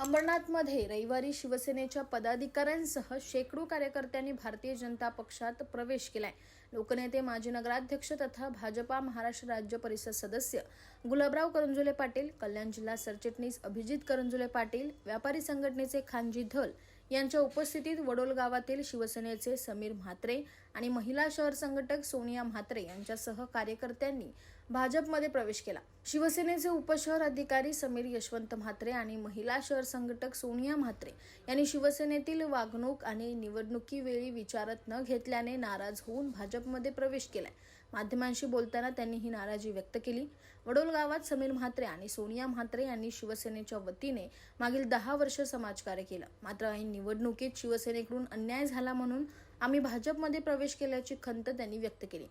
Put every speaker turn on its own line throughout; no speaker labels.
अंबरनाथमध्ये रविवारी शिवसेनेच्या पदाधिकाऱ्यांसह शेकडो कार्यकर्त्यांनी भारतीय जनता पक्षात प्रवेश केलाय। लोकनेते माजी नगराध्यक्ष तथा भाजपा महाराष्ट्र राज्य परिषद सदस्य गुलाबराव करंजुले पाटील, कल्याण जिल्हा सरचिटणीस अभिजित करंजुले पाटील, व्यापारी संघटनेचे खानजी धल यांच्या उपस्थितीत वडोल गावातील शिवसेनेचे समीर म्हात्रे आणि महिला शहर संघटक सोनिया म्हात्रे यांच्यासह कार्यकर्त्यांनी भाजपमध्ये प्रवेश केला। शिवसेनेचे उपशहर अधिकारी समीर यशवंत म्हात्रे आणि महिला शहर संघटक सोनिया म्हात्रे यांनी शिवसेनेतील वागणूक आणि निवडणुकीवेळी विचारात न घेतल्याने नाराज होऊन भाजपमध्ये प्रवेश केलाय। माध्यमांशी बोलताना त्यांनी ही नाराजी व्यक्त केली। वडोल गावात समीर म्हात्रे आणि सोनिया म्हात्रे यांनी शिवसेनेच्या वतीने मागील 10 वर्ष समाजकार्य केलं, मात्र ऐन निवडणुकीत शिवसेनेकडून अन्याय झाला म्हणून आम्ही भाजपमध्ये प्रवेश केल्याची खंत त्यांनी व्यक्त केली।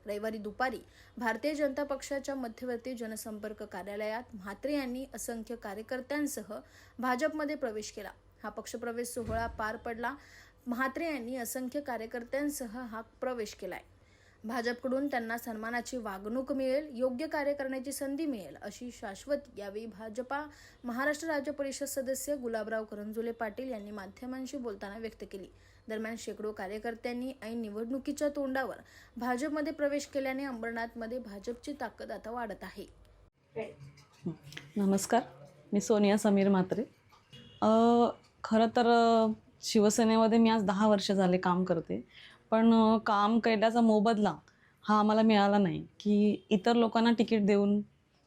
रविवारी दुपारी भारतीय जनता पक्षाच्या मध्यवर्ती जनसंपर्क कार्यालयात म्हात्रे यांनी असंख्य कार्यकर्त्यांसह भाजपमध्ये प्रवेश केला। हा पक्षप्रवेश सोहळा पार पडला। म्हात्रे यांनी असंख्य कार्यकर्त्यांसह हा प्रवेश केलाय। भाजपकडून त्यांना सन्मानाची वागणूक मिळेल, योग्य कार्य करण्याची संधी मिळेल अशी शाश्वती यावेळी भाजपा महाराष्ट्र राज्य परिषद सदस्य गुलाबराव करंजुले पाटील यांनी माध्यमांशी बोलताना व्यक्त केली। दरम्यान शेकडो कार्यकर्त्यांनी ऐन निवडणुकीच्या तोंडावर भाजपमध्ये प्रवेश केल्याने अंबरनाथमध्ये भाजपची ताकद आता वाढत आहे।
नमस्कार, मी सोनिया समीर म्हात्रे। खरं तर शिवसेनेमध्ये मी आज 10 वर्ष झाले काम करते, पण काम केल्याचा मोबदला हा आम्हाला मिळाला नाही की इतर लोकांना तिकीट देऊन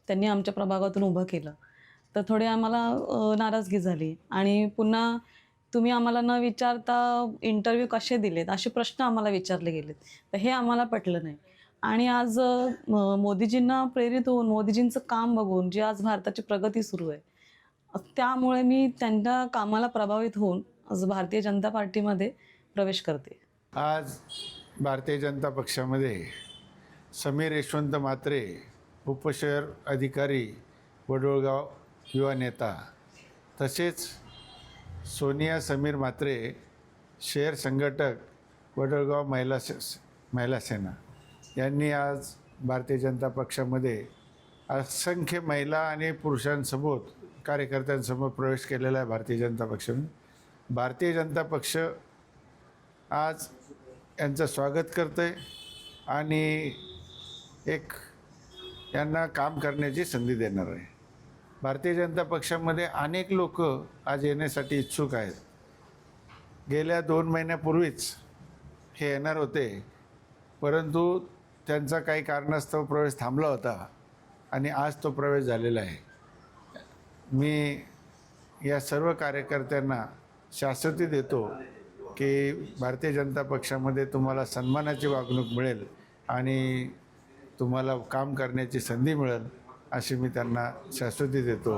त्यांनी आमच्या प्रभागातून उभं केलं, तर थोडी आम्हाला नाराजगी झाली आणि पुन्हा तुम्ही आम्हाला न विचारता इंटरव्ह्यू कसे दिलेत असे प्रश्न आम्हाला विचारले गेलेत, तर हे आम्हाला पटलं नाही। आणि आज मोदीजींना प्रेरित होऊन मोदीजींचं काम बघून जी आज भारताची प्रगती सुरू आहे, त्यामुळे मी त्यांच्या कामाला प्रभावित होऊन आज भारतीय जनता पार्टीमध्ये प्रवेश करते।
आज भारतीय जनता पक्षामध्ये समीर यशवंत म्हात्रे, उपशहर अधिकारी वडोळगाव युवा नेता, तसेच सोनिया समीर म्हात्रे, शहर संघटक वडोळगाव महिला सेना यांनी आज भारतीय जनता पक्षामध्ये असंख्य महिला आणि पुरुषांसोबत कार्यकर्त्यांसमोर प्रवेश केलेला आहे। भारतीय जनता पक्ष आज यांचं स्वागत करते आणि एक यांना काम करण्याची संधी देणार आहे। भारतीय जनता पक्षामध्ये अनेक लोक आज येण्यासाठी इच्छुक आहेत। गेल्या 2 महिन्यापूर्वीच हे येणार होते, परंतु त्यांचा काही कारणास्तव प्रवेश थांबला होता आणि आज तो प्रवेश झालेला आहे। मी या सर्व कार्यकर्त्यांना शाश्वती देतो की भारतीय जनता पक्षामध्ये तुम्हाला सन्मानाची वागणूक मिळेल आणि तुम्हाला काम करण्याची संधी मिळेल अशी मी त्यांना शाश्वती देतो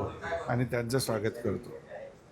आणि त्यांचं स्वागत करतो।